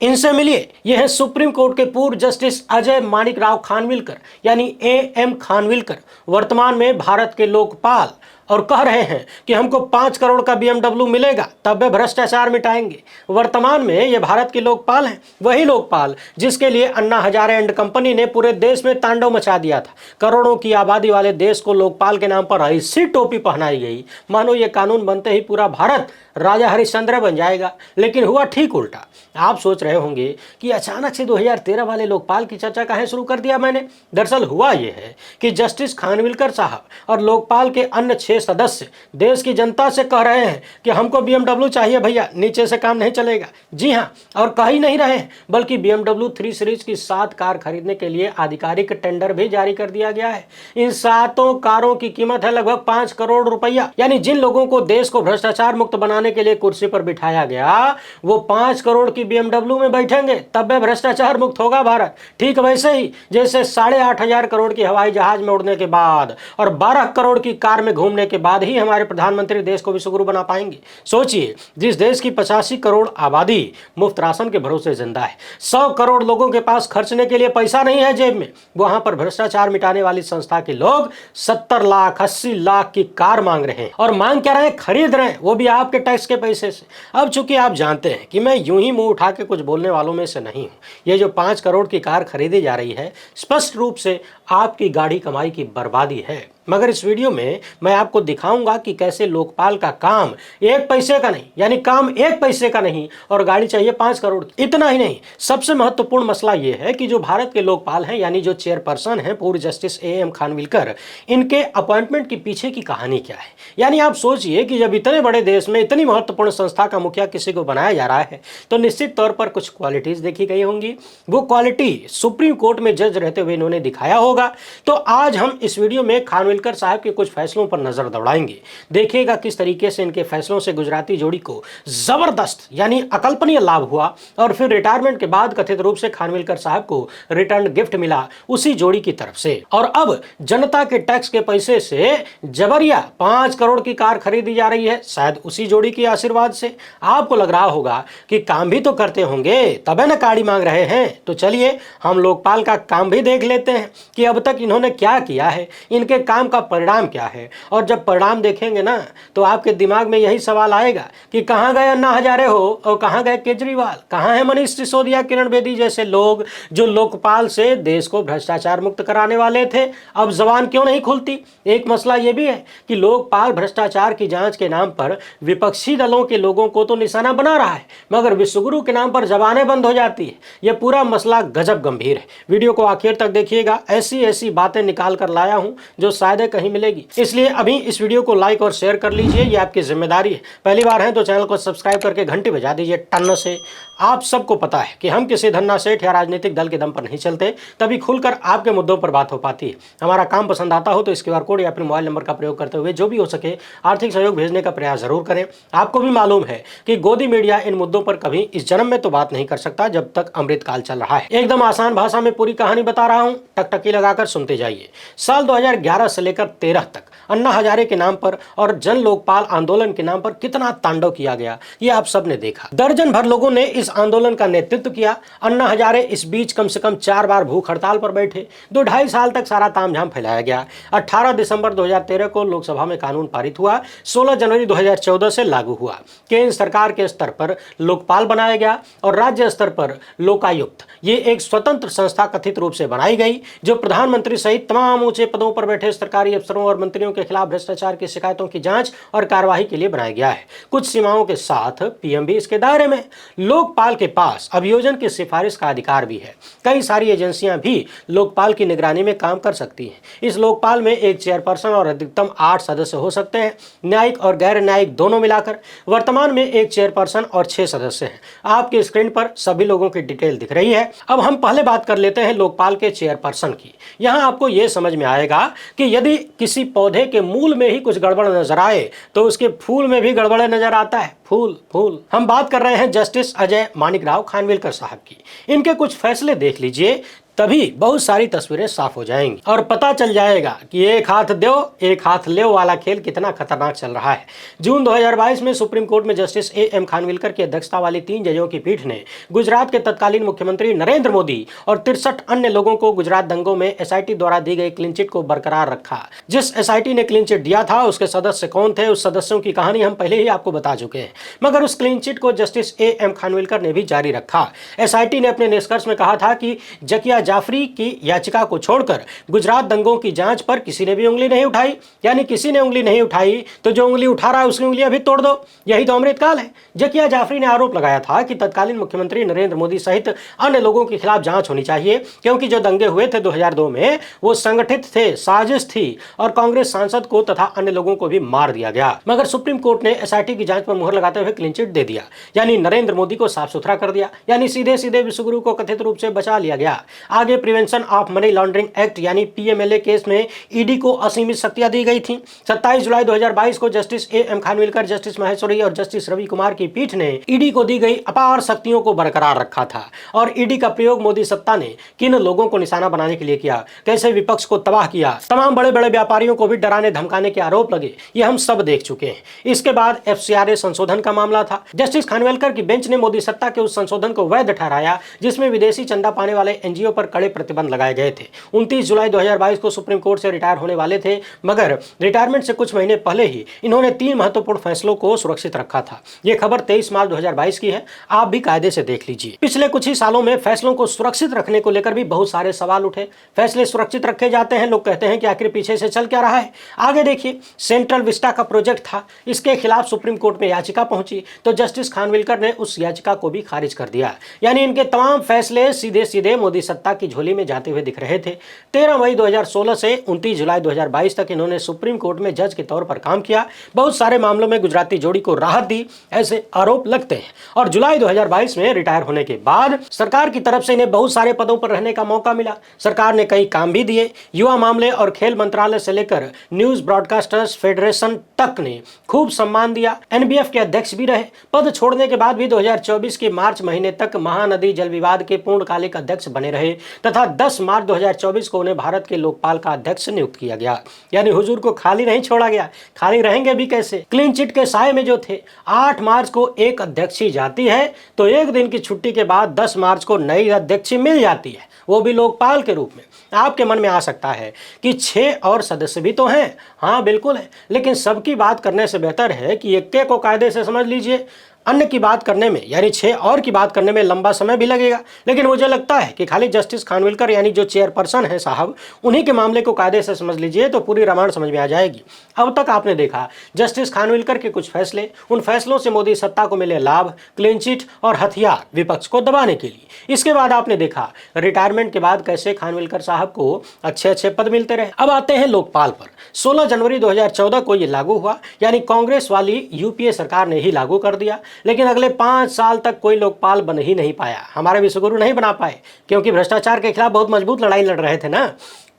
इनसे मिलिए, यह है सुप्रीम कोर्ट के पूर्व जस्टिस अजय माणिकराव खानविलकर यानी एएम खानविलकर, वर्तमान में भारत के लोकपाल, और कह रहे हैं कि हमको 5 करोड़ का बीएमडब्ल्यू मिलेगा तब वे भ्रष्टाचार मिटाएंगे। वर्तमान में ये भारत के लोकपाल हैं, वही लोकपाल जिसके लिए अन्ना हजारे एंड कंपनी ने पूरे देश में तांडव मचा दिया था। करोड़ों की आबादी वाले देश को लोकपाल के नाम पर ऐसी टोपी पहनाई गई मानो ये कानून बनते ही पूरा भारत राजा हरिश्चंद्र बन जाएगा, लेकिन हुआ ठीक उल्टा। आप सोच रहे होंगे कि अचानक से 2013 वाले लोकपाल की चर्चा काहे शुरू कर दिया मैंने। दरअसल हुआ यह है कि जस्टिस खानविलकर साहब और लोकपाल के अन्य 6 सदस्य देश की जनता से कह रहे हैं कि हमको बीएमडब्ल्यू चाहिए भैया, नीचे से काम नहीं चलेगा। जी हाँ, और कह ही नहीं रहे हैं बल्कि बीएमडब्ल्यू 3 सीरीज की 7 कार खरीदने के लिए आधिकारिक टेंडर भी जारी कर दिया गया है। इन 7 कारों की कीमत है लगभग 5 करोड़ रुपया। यानी जिन लोगों को देश को भ्रष्टाचार मुक्त बनाने के लिए कुर्सी पर बिठाया गया वो 5 करोड़ की बीएमडब्ल्यू में बैठेंगे तब वे भ्रष्टाचार मुक्त होगा भारत। ठीक वैसे ही जैसे 8.5 करोड़ की हवाई जहाज में उड़ने के बाद और 12 करोड़ की कार में घूमने के बाद ही हमारे प्रधानमंत्री देश को विश्वगुरु बना पाएंगे। सोचिए, जिस देश की 85 करोड़ आबादी मुफ्त राशन के भरोसे जिंदा है, 100 करोड़ लोगों के पास खर्चने के लिए पैसा नहीं है जेब में, वहां पर भ्रष्टाचार मिटाने वाली संस्था के लोग 70 लाख 80 लाख की कार मांग रहे हैं। और मांग क्या रहे हैं? खरीद रहे हैं, वो भी आपके टैक्स के पैसे से। अब चूंकि आप जानते हैं कि मैं यूं ही मुंह उठा के कुछ बोलने वालों में से नहीं हूं, ये जो 5 करोड़ की कार खरीदी जा रही है स्पष्ट रूप से आपकी गाढ़ी कमाई की बर्बादी है। मगर इस वीडियो में मैं आपको दिखाऊंगा कि कैसे लोकपाल का काम 1 पैसे का नहीं, यानी काम 1 पैसे का नहीं और गाड़ी चाहिए 5 करोड़ की। इतना ही नहीं, सबसे महत्वपूर्ण मसला यह है कि जो भारत के लोकपाल हैं यानी जो चेयरपर्सन हैं पूर्व जस्टिस एएम खानविलकर, इनके अपॉइंटमेंट के पीछे की कहानी क्या है। यानी आप सोचिए कि जब इतने बड़े देश में इतनी महत्वपूर्ण संस्था का मुखिया किसी को बनाया जा रहा है तो निश्चित तौर पर कुछ क्वालिटीज देखी गई होंगी। वो क्वालिटी सुप्रीम कोर्ट में जज रहते हुए इन्होंने दिखाया होगा। तो आज हम इस वीडियो में खानविलकर साहब के कुछ फैसलों पर नजर दौड़ाएंगे। देखिएगा किस तरीके से इनके फैसलों से गुजराती जोड़ी को जबरदस्त यानी अकल्पनीय लाभ हुआ और फिर रिटायरमेंट के बाद कथित रूप से खानविलकर साहब को रिटर्न गिफ्ट मिला उसी जोड़ी की तरफ से। और अब जनता के टैक्स के पैसे से जबरिया 5 करोड़ की कार खरीदी जा रही है, शायद उसी जोड़ी के आशीर्वाद से। आपको लग रहा होगा कि काम भी तो करते होंगे तबे ना गाड़ी मांग रहे हैं। तो चलिए हम लोकपाल का काम भी देख लेते हैं कि अब तक इन्होंने क्या किया है, इनके काम का परिणाम क्या है। और जब परिणाम देखेंगे ना तो आपके दिमाग में यही सवाल आएगा कि कहां गए अन्ना हजारे हो और कहां गए केजरीवाल, कहां है मनीष सिसोदिया, किरण बेदी जैसे लोग जो लोकपाल से देश को भ्रष्टाचार मुक्त कराने वाले थे। अब जबान क्यों नहीं खुलती? एक मसला यह भी है कि लोकपाल भ्रष्टाचार की जांच के नाम पर विपक्षी दलों के लोगों को तो निशाना बना रहा है मगर विश्वगुरु के नाम पर जबानें बंद हो जाती है। यह पूरा मसला गजब गंभीर है। वीडियो को आखिर तक देखिएगा, ऐसी ऐसी बातें निकाल कर लाया हूं जो शायद कहीं मिलेगी। इसलिए अभी इस वीडियो को लाइक और शेयर कर लीजिए, ये आपकी जिम्मेदारी है। पहली बार है तो चैनल को सब्सक्राइब करके घंटी बजा दीजिए टन्न से। आप सबको पता है कि हम किसी धन्ना सेठ या राजनीतिक दल के दम पर नहीं चलते, तभी खुलकर आपके मुद्दों पर बात हो पाती है। हमारा काम पसंद आता हो तो इस QR कोड या फिर मोबाइल नंबर का प्रयोग करते हुए जो भी हो सके आर्थिक सहयोग भेजने का प्रयास जरूर करें। आपको भी मालूम है कि गोदी मीडिया इन मुद्दों पर कभी इस जन्म में तो बात नहीं कर सकता जब तक अमृतकाल चल रहा है। एकदम आसान भाषा में पूरी कहानी बता रहा हूं, टकटकी लगाकर सुनते जाइए। साल 2011 से लेकर 13 तक अन्ना हजारे के नाम पर और जन लोकपाल आंदोलन के नाम पर कितना तांडव किया गया ये आप सबने देखा। दर्जन भर लोगों ने इस आंदोलन का नेतृत्व किया। अन्ना हजारे इस बीच कम से कम 4 बार भूख हड़ताल पर बैठे। 2-2.5 साल तक सारा तामझाम फैलाया गया। 18 दिसंबर 2013 को लोकसभा में कानून पारित हुआ, 16 जनवरी 2014 से लागू हुआ। केंद्र सरकार के स्तर पर लोकपाल बनाया गया और राज्य स्तर पर लोकायुक्त, ये एक स्वतंत्र संस्था कथित रूप से बनाई गई जो प्रधानमंत्री सहित तमाम ऊंचे पदों पर बैठे सरकारी अफसरों और मंत्रियों के खिलाफ भ्रष्टाचार की शिकायतों की जांच और कार्यवाही के लिए बनाया गया है। कुछ सीमाओं के साथ पीएम भी इसके दायरे में। लोकपाल के पास अभियोजन की सिफारिश का अधिकार भी है। कई सारी एजेंसियां भी लोकपाल की निगरानी में काम कर सकती हैं। इस लोकपाल में एक चेयरपर्सन और अधिकतम 8 सदस्य हो सकते हैं, न्यायिक और गैर न्यायिक दोनों मिलाकर। वर्तमान में एक चेयरपर्सन और 6 सदस्य हैं। आपके स्क्रीन पर सभी लोगों की डिटेल दिख रही है। अब हम पहले बात कर लेते हैं लोकपाल के चेयरपर्सन की। यहां आपको यह समझ में आएगा कि यदि किसी पौधे के मूल में ही कुछ गड़बड़ नजर आए तो उसके फूल में भी गड़बड़ नजर आता है। फूल फूल। हम बात कर रहे हैं जस्टिस अजय माणिकराव खानविलकर साहब की। इनके कुछ फैसले देख लीजिए। तभी बहुत सारी तस्वीरें साफ हो जाएंगी और पता चल जाएगा कि एक हाथ दो एक हाथ ले वाला खेल कितना खतरनाक चल रहा है। जून 2022 में सुप्रीम कोर्ट में जस्टिस A.M. खानविलकर की अध्यक्षता वाली 3 जजों की पीठ ने गुजरात के तत्कालीन मुख्यमंत्री नरेंद्र मोदी और 63 अन्य लोगों को गुजरात दंगों में SIT द्वारा दी गई क्लीन चिट को बरकरार रखा। जिस SIT ने क्लीन चिट दिया था उसके सदस्य कौन थे, उस सदस्यों की कहानी हम पहले ही आपको बता चुके हैं, मगर उस क्लीन चिट को जस्टिस A.M. खानविलकर ने भी जारी रखा। SIT ने अपने निष्कर्ष में कहा था कि जकिया जाफरी की याचिका को छोड़कर गुजरात दंगों की जांच पर किसी ने भी उंगली नहीं उठाई। यानी किसी ने उंगली नहीं उठाई तो जो उंगली उठा रहा है उसकी उंगलियां भी तोड़ दो, यही तो अमृतकाल है। जकिया जाफरी ने आरोप लगाया था कि तत्कालीन मुख्यमंत्री नरेंद्र मोदी सहित अन्य लोगों के खिलाफ जांच होनी चाहिए, क्योंकि जो दंगे हुए थे 2002 में वो संगठित थे, साजिश थी और कांग्रेस सांसद को तथा अन्य लोगों को भी मार दिया गया। मगर सुप्रीम कोर्ट ने SIT की जांच पर मुहर लगाते हुए क्लीन चिट दे दिया, यानी नरेंद्र मोदी को साफ सुथरा कर दिया, यानी सीधे सीधे विश्वगुरु को कथित रूप से बचा लिया गया। आगे prevention of money laundering act यानी PMLA केस में ED को असीमित शक्तियां दी गई थी। 27 जुलाई 2022 को justice A.M. Khanwilkar, justice Maheshwari और जस्टिस रवि कुमार की पीठ ने ED को दी गई अपार शक्तियों को बरकरार रखा था। और ED का प्रयोग मोदी सत्ता ने किन लोगों को निशाना बनाने के लिए किया, कैसे विपक्ष को तबाह किया, तमाम बड़े बड़े व्यापारियों को भी डराने धमकाने के आरोप लगे, ये हम सब देख चुके हैं। इसके बाद FCRA संशोधन का मामला था। जस्टिस खानविलकर की बेंच ने मोदी सत्ता के उस संशोधन को वैध ठहराया जिसमें विदेशी चंदा पाने वाले NGO पर कड़े प्रतिबंध लगाए गए थे। 29 जुलाई 2022 को सुप्रीम कोर्ट से रिटायर होने वाले थे, मगर रिटायरमेंट से कुछ महीने पहले ही इन्होंने 3 महत्वपूर्ण फैसलों को सुरक्षित रखा था। ये खबर 23 मार्च 2022 की है, आप भी कायदे से देख लीजिए। पिछले कुछ ही सालों में फैसलों को सुरक्षित रखने को लेकर भी बहुत सारे सवाल उठे। फैसले सुरक्षित रखे जाते हैं, लोग कहते हैं कि आखिर पीछे से चल क्या रहा है। आगे देखिए, सेंट्रल विस्टा का प्रोजेक्ट था, इसके खिलाफ सुप्रीम कोर्ट में याचिका पहुंची तो जस्टिस खानविलकर ने उस याचिका को भी खारिज कर दिया। यानी इनके तमाम फैसले सीधे सीधे मोदी सत्ता की झोली में जाते हुए दिख रहे थे। 13 मई 2016 से 29 जुलाई 2022 तक इन्होंने सुप्रीम कोर्ट में जज के तौर पर काम किया। बहुत सारे मामलों में गुजराती जोड़ी को राहत दी, ऐसे आरोप लगते हैं। और जुलाई 2022 में रिटायर होने के बाद सरकार की तरफ से इन्हें बहुत सारे पदों पर रहने का मौका मिला। सरकार ने कई काम भी दिए। युवा मामले और खेल मंत्रालय से लेकर न्यूज ब्रॉडकास्टर्स फेडरेशन तक ने खूब सम्मान दिया। NBF के अध्यक्ष भी रहे। पद छोड़ने के बाद भी 2024 के मार्च महीने तक महानदी जल विवाद के पूर्णकालिक अध्यक्ष बने रहे तथा 10 मार्च 2024 को उन्हें भारत के लोकपाल का अध्यक्ष नियुक्त किया गया। यानी हुजूर को खाली नहीं छोड़ा गया, खाली रहेंगे भी कैसे। क्लीन चिट के साए में जो थे, 8 मार्च को एक अध्यक्षी जाती है तो एक दिन की छुट्टी के बाद 10 मार्च को नई अध्यक्षी मिल जाती है, वो भी लोकपाल के रूप में। आपके मन में आ सकता है कि 6 और सदस्य भी तो हैं। हाँ बिल्कुल है, लेकिन सबकी बात करने से बेहतर है कि एक को कायदे से समझ लीजिए। अन्य की बात करने में यानी 6 और की बात करने में लंबा समय भी लगेगा, लेकिन मुझे लगता है कि खाली जस्टिस खानविलकर यानी जो चेयरपर्सन है साहब, उन्हीं के मामले को कायदे से समझ लीजिए तो पूरी रामायण समझ में आ जाएगी। अब तक आपने देखा जस्टिस खानविलकर के कुछ फैसले, उन फैसलों से मोदी सत्ता को मिले लाभ, क्लीन चिट और हथियार विपक्ष को दबाने के लिए। इसके बाद आपने देखा रिटायरमेंट के बाद कैसे खानविलकर साहब को अच्छे अच्छे पद मिलते रहे। अब आते हैं लोकपाल पर। 16 जनवरी 2014 को ये लागू हुआ, यानी कांग्रेस वाली UPA सरकार ने ही लागू कर दिया। लेकिन अगले 5 साल तक कोई लोकपाल बन ही नहीं पाया। हमारे विश्वगुरु नहीं बना पाए, क्योंकि भ्रष्टाचार के खिलाफ बहुत मजबूत लड़ाई लड़ रहे थे ना।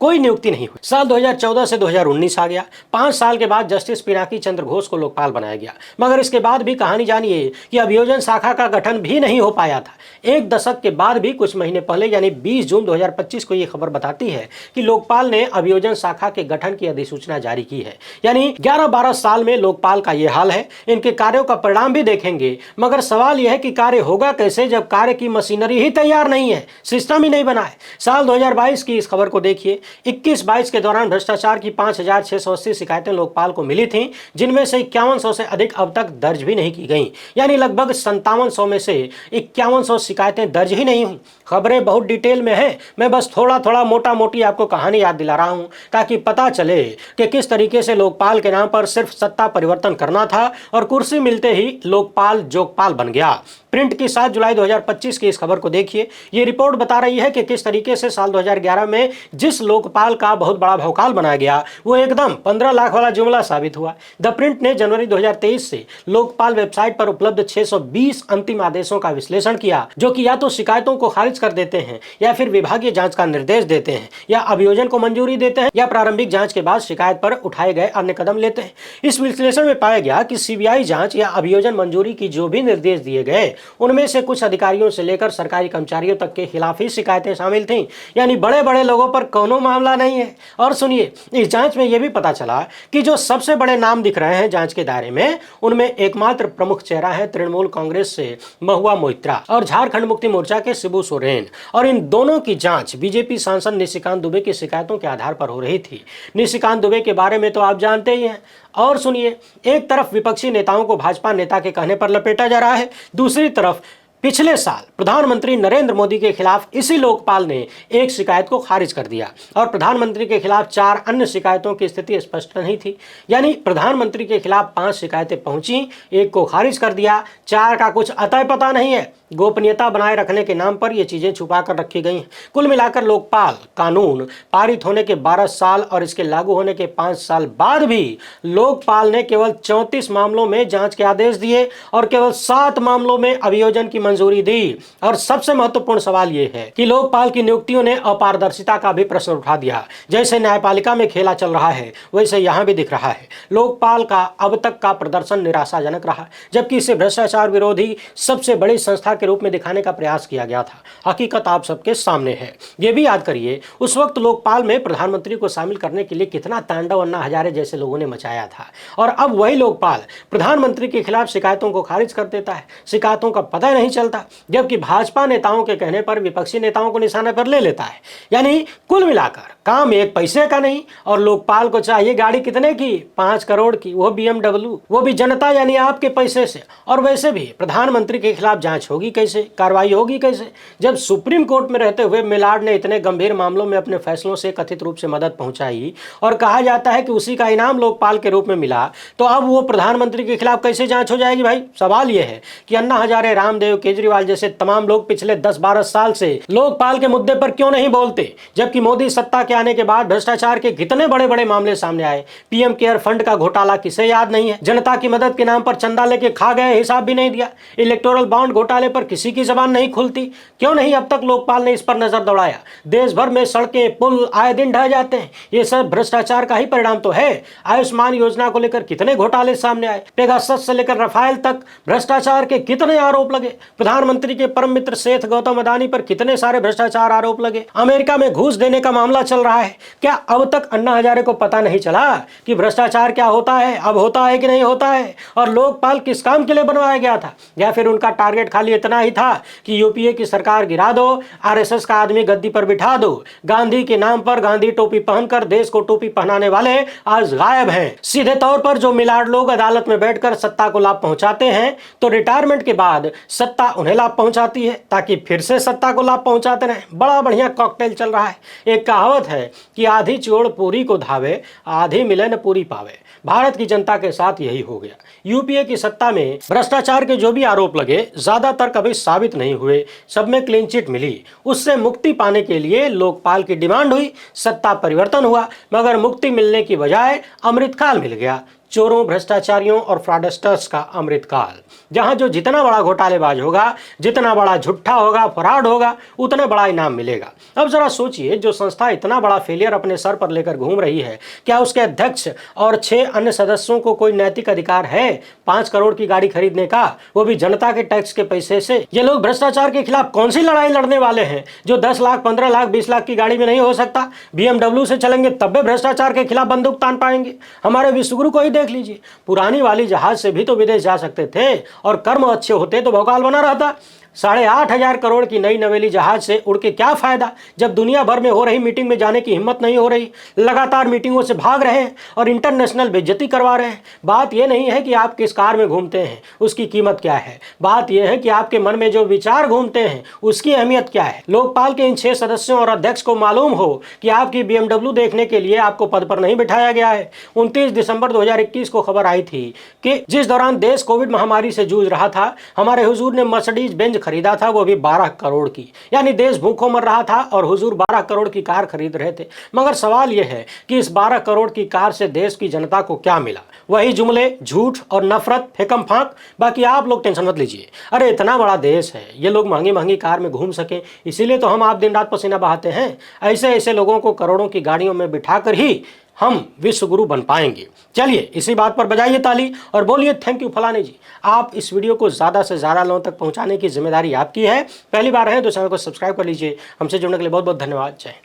कोई नियुक्ति नहीं हुई। साल 2014 से 2019 आ गया। 5 साल के बाद जस्टिस पिनाकी चंद्र घोष को लोकपाल बनाया गया, मगर इसके बाद भी कहानी जानिए कि अभियोजन शाखा का गठन भी नहीं हो पाया था। 1 दशक के बाद भी कुछ महीने पहले यानी 20 जून 2025 को यह खबर बताती है कि लोकपाल ने अभियोजन शाखा के गठन की अधिसूचना जारी की है। यानी 11-12 साल में लोकपाल का यह हाल है। इनके कार्यों का परिणाम भी देखेंगे, मगर सवाल यह है कि कार्य होगा कैसे जब कार्य की मशीनरी ही तैयार नहीं है, सिस्टम ही नहीं बना है। साल 2022 की इस खबर को देखिए। 21-22 के दौरान भ्रष्टाचार की 5680 शिकायतें लोकपाल को मिली थीं, जिनमें से 5100 से अधिक अब तक दर्ज भी नहीं की गई। यानी लगभग 5700 में से 5100 शिकायतें दर्ज ही नहीं हुई। खबरें बहुत डिटेल में हैं, मैं बस थोड़ा थोड़ा मोटा मोटी आपको कहानी याद दिला रहा हूं ताकि पता चले कि किस तरीके से लोकपाल के नाम पर सिर्फ सत्ता परिवर्तन करना था और कुर्सी मिलते ही लोकपाल जोकपाल बन गया। प्रिंट की 7 जुलाई 2025 की इस खबर को देखिए। ये रिपोर्ट बता रही है कि किस तरीके से साल 2011 में जिस लोकपाल का बहुत बड़ा भौकाल बनाया गया वो एकदम 15 लाख वाला जुमला साबित हुआ। द प्रिंट ने जनवरी 2023 से लोकपाल वेबसाइट पर उपलब्ध 620 अंतिम आदेशों का विश्लेषण किया, जो कि या तो शिकायतों को खारिज कर देते हैं या फिर विभागीय जांच का निर्देश देते हैं या अभियोजन को मंजूरी देते हैं या प्रारंभिक जांच के बाद शिकायत पर उठाए गए अन्य कदम लेते हैं। इस विश्लेषण में पाया गया कि CBI जांच या अभियोजन मंजूरी की जो भी निर्देश दिए गए उनमें से कुछ अधिकारियों से लेकर सरकारी कर्मचारियों तक के खिलाफ ही शिकायतें शामिल थीं। यानी बड़े बड़े लोगों पर कोनो मामला नहीं है। और सुनिए, इस जांच में यह भी पता चला कि जो सबसे बड़े नाम दिख रहे हैं जांच के दायरे में, उनमें एकमात्र प्रमुख चेहरा है तृणमूल कांग्रेस से महुआ मोइत्रा और झारखंड मुक्ति मोर्चा के शिबू सोरेन। और इन दोनों की जांच बीजेपी सांसद निशिकांत दुबे की शिकायतों के आधार पर हो रही थी। निशिकांत दुबे के बारे में तो आप जानते ही हैं। और सुनिए, एक तरफ विपक्षी नेताओं को भाजपा नेता के कहने पर लपेटा जा रहा है, दूसरी तरफ पिछले साल प्रधानमंत्री नरेंद्र मोदी के खिलाफ इसी लोकपाल ने एक शिकायत को खारिज कर दिया और प्रधानमंत्री के खिलाफ 4 अन्य शिकायतों की स्थिति स्पष्ट नहीं थी। यानी प्रधानमंत्री के खिलाफ 5 शिकायतें पहुंची, एक को खारिज कर दिया, 4 का कुछ अतः पता नहीं है। गोपनीयता बनाए रखने के नाम पर ये चीजें छुपा कर रखी गई हैं। कुल मिलाकर लोकपाल कानून पारित होने के 12 साल और इसके लागू होने के 5 साल बाद भी लोकपाल ने केवल 34 मामलों में जांच के आदेश दिए और केवल 7 मामलों में अभियोजन की मंजूरी दी। और सबसे महत्वपूर्ण सवाल यह है कि लोकपाल की नियुक्तियों ने अपारदर्शिता का भी प्रश्न उठा दिया। जैसे न्यायपालिका में खेला चल रहा है, वैसे यहां भी दिख रहा है। लोकपाल का अब तक का प्रदर्शन निराशाजनक रहा, जबकि इसे भ्रष्टाचार विरोधी सबसे बड़ी संस्था के रूप में दिखाने का प्रयास किया गया था। हकीकत आप सबके सामने है। ये भी याद करिए, उस वक्त लोकपाल में प्रधानमंत्री को शामिल करने के लिए कितना तांडव अन्ना हजारे जैसे लोगों ने मचाया था। और अब वही लोकपाल प्रधानमंत्री के खिलाफ शिकायतों को खारिज कर देता है। शिकायतों का पता नहीं चलता, जबकि भाजपा नेताओं के कहने पर विपक्षी नेताओं को निशाने पर ले लेता है। यानी कुल मिलाकर काम एक पैसे का नहीं। और लोकपाल को चाहिए गाड़ी कितने की? 5 करोड़ की, वो BMW, वो भी जनता यानी आपके पैसे से। और वैसे भी प्रधानमंत्री के खिलाफ जांच होगी कैसे, कार्रवाई होगी कैसे, जब सुप्रीम कोर्ट में रहते हुए मिलाड ने इतने गंभीर मामलों में अपने फैसलों से कथित रूप से मदद पहुंचाई और कहा जाता है कि उसी का इनाम लोकपाल के रूप में मिला, तो अब वो प्रधानमंत्री के खिलाफ कैसे जांच हो जाएगी? भाई सवाल यह है कि अन्ना हजारे, रामदेव, केजरीवाल जैसे तमाम लोग पिछले 10-12 साल से लोकपाल के मुद्दे पर क्यों नहीं बोलते, जबकि मोदी सत्ता के आने के बाद भ्रष्टाचार के कितने बड़े बड़े मामले सामने आए। पीएम केयर फंड का घोटाला किसे याद नहीं है? जनता की मदद के नाम पर चंदा लेके खा गए, हिसाब भी नहीं दिया। इलेक्टोरल बॉन्ड घोटाले पर किसी की जबान नहीं खुलती। क्यों नहीं अब तक लोकपाल ने इस पर नजर दौड़ाया? देश भर में सड़कें, पुल आए दिन ढह जाते हैं। ये सब भ्रष्टाचार का ही परिणाम तो है। आयुष्मान योजना को लेकर कितने घोटाले सामने आए। पेगासस से लेकर राफेल तक भ्रष्टाचार के कितने आरोप लगे। प्रधानमंत्री के परम मित्र सेठ गौतम अदानी पर कितने सारे भ्रष्टाचार आरोप लगे। अमेरिका में घूस देने का मामला चल रहा है। क्या अब तक अन्ना हजारे को पता नहीं चला कि भ्रष्टाचार क्या होता है, अब होता है कि नहीं होता है, और लोकपाल किस काम के लिए बनवाया गया था? या फिर उनका टारगेट खाली इतना ही था कि यूपीए की सरकार गिरा दो, आरएसएस का आदमी गद्दी पर बिठा दो। गांधी के नाम पर गांधी टोपी पहनकर देश को टोपी पहनाने वाले आज गायब हैं। सीधे तौर पर जो मिलाड लोग अदालत में बैठकर सत्ता को लाभ पहुंचाते हैं, तो रिटायरमेंट के बाद सत्ता उन्हें लाभ पहुंचाती है ताकि फिर से सत्ता को लाभ पहुंचाते रहें। बड़ा बढ़िया कॉकटेल चल रहा है। एक कहावत है कि आधी चोर पूरी को धावे, आधी मिले न पूरी पावे। भारत की जनता के साथ यही हो गया। यूपीए की सत्ता में भ्रष्टाचार के जो भी आरोप लगे, ज्यादातर कभी साबित नहीं हुए, सब में क्लीन चिट मिली। उससे मुक्ति पाने के लिए लोकपाल की डिमांड हुई, सत्ता परिवर्तन हुआ, मगर मुक्ति मिलने की बजाय अमृतकाल मिल गया। चोरों, भ्रष्टाचारियों और फ्रॉडस्टर्स का अमृतकाल, जहां जो जितना बड़ा घोटालेबाज होगा, जितना बड़ा झूठा होगा, फ्रॉड होगा, उतना बड़ा इनाम मिलेगा। अब जरा सोचिए, जो संस्था इतना बड़ा फेलियर अपने सर पर लेकर घूम रही है, क्या उसके अध्यक्ष और 6 अन्य सदस्यों को कोई नैतिक अधिकार है 5 करोड़ की गाड़ी खरीदने का, वो भी जनता के टैक्स के पैसे से? ये लोग भ्रष्टाचार के खिलाफ कौन सी लड़ाई लड़ने वाले हैं जो 10 लाख, 15 लाख, 20 लाख की गाड़ी में नहीं हो सकता? BMW से चलेंगे तब भी भ्रष्टाचार के खिलाफ बंदूक तान पाएंगे। हमारे विश्वगुरु को ही देख लीजिए, पुरानी वाली जहाज से भी तो विदेश जा सकते थे, और कर्म अच्छे होते तो भौकाल बना रहता। 8,500 करोड़ की नई नवेली जहाज से उड़ के क्या फायदा, जब दुनिया भर में हो रही मीटिंग में जाने की हिम्मत नहीं हो रही, लगातार मीटिंगों से भाग रहे हैं और इंटरनेशनल बेइज्जती करवा रहे हैं। बात यह नहीं है कि आप किस कार में घूमते हैं, उसकी कीमत क्या है, बात यह है कि आपके मन में जो विचार घूमते हैं उसकी अहमियत क्या है। लोकपाल के इन 6 सदस्यों और अध्यक्ष को मालूम हो कि आपकी BMW देखने के लिए आपको पद पर नहीं बिठाया गया है। 29 दिसंबर 2021 को खबर आई थी कि जिस दौरान देश कोविड महामारी से जूझ रहा था, हमारे हुजूर ने मर्सिडीज बेंज खरीदा था, वो भी 12 करोड़ की। यानी देश भूखों मर रहा था और हुजूर 12 करोड़ की कार खरीद रहे थे। मगर सवाल यह है कि इस 12 करोड़ की कार से देश की जनता को क्या मिला? वही जुमले, झूठ और नफरत, फेकम फाक। बाकी आप लोग टेंशन मत लीजिए। अरे इतना बड़ा देश है, ये लोग महंगी महंगी कार में घूम सकें, इसीलिए तो हम आप दिन रात पसीना बहाते हैं। ऐसे ऐसे लोगों को करोड़ों की गाड़ियों में बिठाकर ही हम विश्व गुरु बन पाएंगे। चलिए इसी बात पर बजाइए ताली और बोलिए थैंक यू फलाने जी। आप इस वीडियो को ज़्यादा से ज़्यादा लोगों तक पहुंचाने की जिम्मेदारी आपकी है। पहली बार है तो चैनल को सब्सक्राइब कर लीजिए। हमसे जुड़ने के लिए बहुत बहुत धन्यवाद। जय हिंद।